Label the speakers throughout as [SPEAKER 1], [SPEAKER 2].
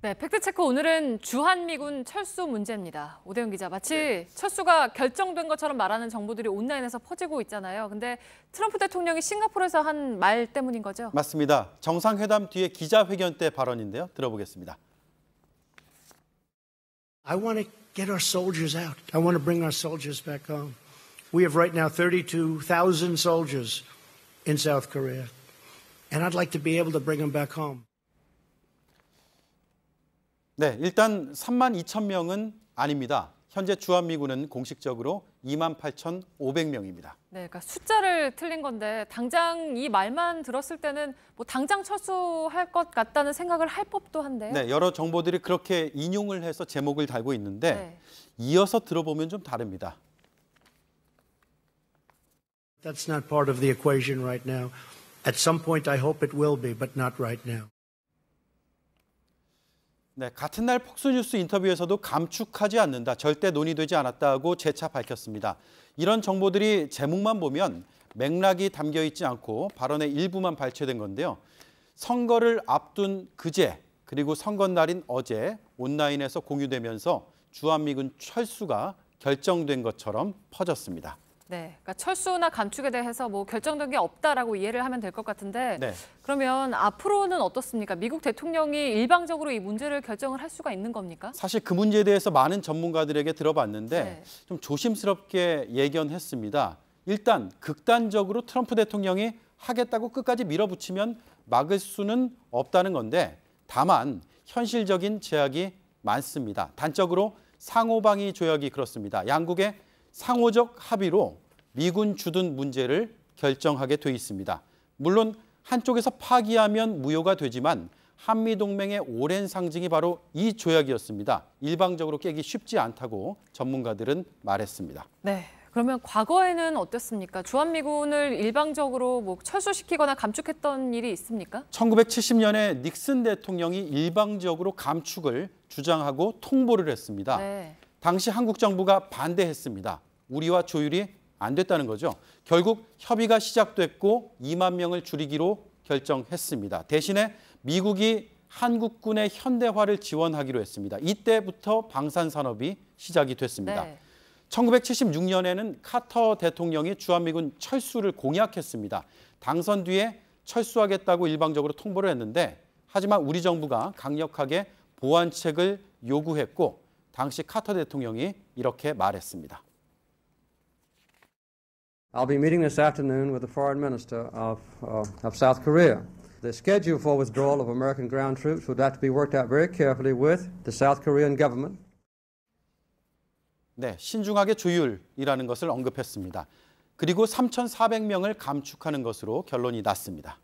[SPEAKER 1] 네, 팩트체크 오늘은 주한미군 철수 문제입니다. 오대영 기자, 마치 철수가 결정된 것처럼 말하는 정보들이 온라인에서 퍼지고 있잖아요. 근데 트럼프 대통령이 싱가포르에서 한 말 때문인 거죠?
[SPEAKER 2] 맞습니다. 정상회담 뒤에 기자회견 때 발언인데요. 들어보겠습니다.
[SPEAKER 3] I want to get our soldiers out. I want to bring our soldiers back home. We have right now 32,000 soldiers in South Korea. And I'd like to be able to bring them back home.
[SPEAKER 2] 네, 일단 32,000명은 아닙니다. 현재 주한미군은 공식적으로 28,500명입니다.
[SPEAKER 1] 네, 그러니까 숫자를 틀린 건데 당장 이 말만 들었을 때는 뭐 당장 철수할 것 같다는 생각을 할 법도 한데요.
[SPEAKER 2] 네, 여러 정보들이 그렇게 인용을 해서 제목을 달고 있는데
[SPEAKER 1] 네.
[SPEAKER 2] 이어서 들어보면 좀 다릅니다.
[SPEAKER 3] That's not part of the equation right now. At some point I hope it will be, but not right now.
[SPEAKER 2] 네, 같은 날 폭스뉴스 인터뷰에서도 감축하지 않는다, 절대 논의되지 않았다고 재차 밝혔습니다. 이런 정보들이 제목만 보면 맥락이 담겨 있지 않고 발언의 일부만 발췌된 건데요. 선거를 앞둔 그제 그리고 선거 날인 어제 온라인에서 공유되면서 주한미군 철수가 결정된 것처럼 퍼졌습니다.
[SPEAKER 1] 네, 그러니까 철수나 감축에 대해서 뭐 결정된 게 없다라고 이해를 하면 될 것 같은데
[SPEAKER 2] 네.
[SPEAKER 1] 그러면 앞으로는 어떻습니까? 미국 대통령이 일방적으로 이 문제를 결정을 할 수가 있는 겁니까?
[SPEAKER 2] 사실 그 문제에 대해서 많은 전문가들에게 들어봤는데
[SPEAKER 1] 네.
[SPEAKER 2] 좀 조심스럽게 예견했습니다. 일단 극단적으로 트럼프 대통령이 하겠다고 끝까지 밀어붙이면 막을 수는 없다는 건데 다만 현실적인 제약이 많습니다. 단적으로 상호방위 조약이 그렇습니다. 양국의 상호적 합의로 미군 주둔 문제를 결정하게 돼 있습니다. 물론 한쪽에서 파기하면 무효가 되지만 한미동맹의 오랜 상징이 바로 이 조약이었습니다. 일방적으로 깨기 쉽지 않다고 전문가들은 말했습니다.
[SPEAKER 1] 네, 그러면 과거에는 어땠습니까? 주한미군을 일방적으로 뭐 철수시키거나 감축했던 일이 있습니까?
[SPEAKER 2] 1970년에 닉슨 대통령이 일방적으로 감축을 주장하고 통보를 했습니다.
[SPEAKER 1] 네.
[SPEAKER 2] 당시 한국 정부가 반대했습니다. 우리와 조율이 안 됐다는 거죠. 결국 협의가 시작됐고 2만 명을 줄이기로 결정했습니다. 대신에 미국이 한국군의 현대화를 지원하기로 했습니다. 이때부터 방산산업이 시작이 됐습니다.
[SPEAKER 1] 네.
[SPEAKER 2] 1976년에는 카터 대통령이 주한미군 철수를 공약했습니다. 당선 뒤에 철수하겠다고 일방적으로 통보를 했는데 하지만 우리 정부가 강력하게 보완책을 요구했고 당시 카터 대통령이 이렇게 말했습니다.
[SPEAKER 4] I'll be meeting this afternoon with the foreign minister of South Korea. The schedule for withdrawal of American ground troops would have to be worked out very carefully with the South Korean government.
[SPEAKER 2] 네, 신중하게 조율이라는 것을 언급했습니다. 그리고 3,400명을 감축하는 것으로 결론이 났습니다.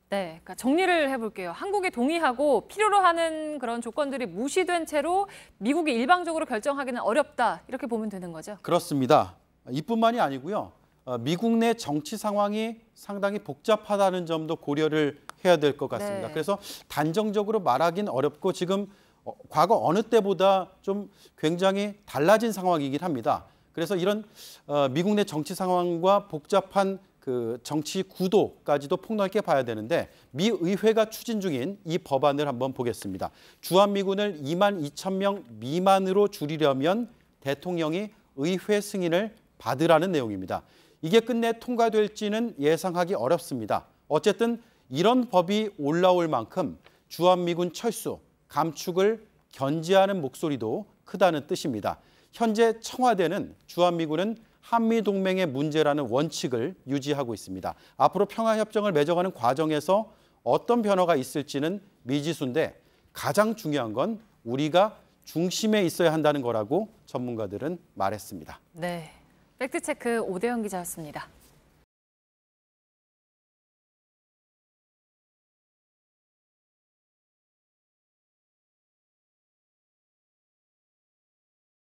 [SPEAKER 1] 네, 그러니까 정리를 해볼게요. 한국이 동의하고 필요로 하는 그런 조건들이 무시된 채로 미국이 일방적으로 결정하기는 어렵다, 이렇게 보면 되는 거죠?
[SPEAKER 2] 그렇습니다. 이뿐만이 아니고요. 미국 내 정치 상황이 상당히 복잡하다는 점도 고려를 해야 될 것 같습니다.
[SPEAKER 1] 네.
[SPEAKER 2] 그래서 단정적으로 말하긴 어렵고 지금 과거 어느 때보다 좀 굉장히 달라진 상황이긴 합니다. 그래서 이런 미국 내 정치 상황과 복잡한 그 정치 구도까지도 폭넓게 봐야 되는데 미 의회가 추진 중인 이 법안을 한번 보겠습니다. 주한미군을 22,000명 미만으로 줄이려면 대통령이 의회 승인을 받으라는 내용입니다. 이게 끝내 통과될지는 예상하기 어렵습니다. 어쨌든 이런 법이 올라올 만큼 주한미군 철수, 감축을 견제하는 목소리도 크다는 뜻입니다. 현재 청와대는 주한미군은 한미동맹의 문제라는 원칙을 유지하고 있습니다. 앞으로 평화협정을 맺어가는 과정에서 어떤 변화가 있을지는 미지수인데 가장 중요한 건 우리가 중심에 있어야 한다는 거라고 전문가들은 말했습니다.
[SPEAKER 1] 네, 팩트체크 오대영 기자였습니다.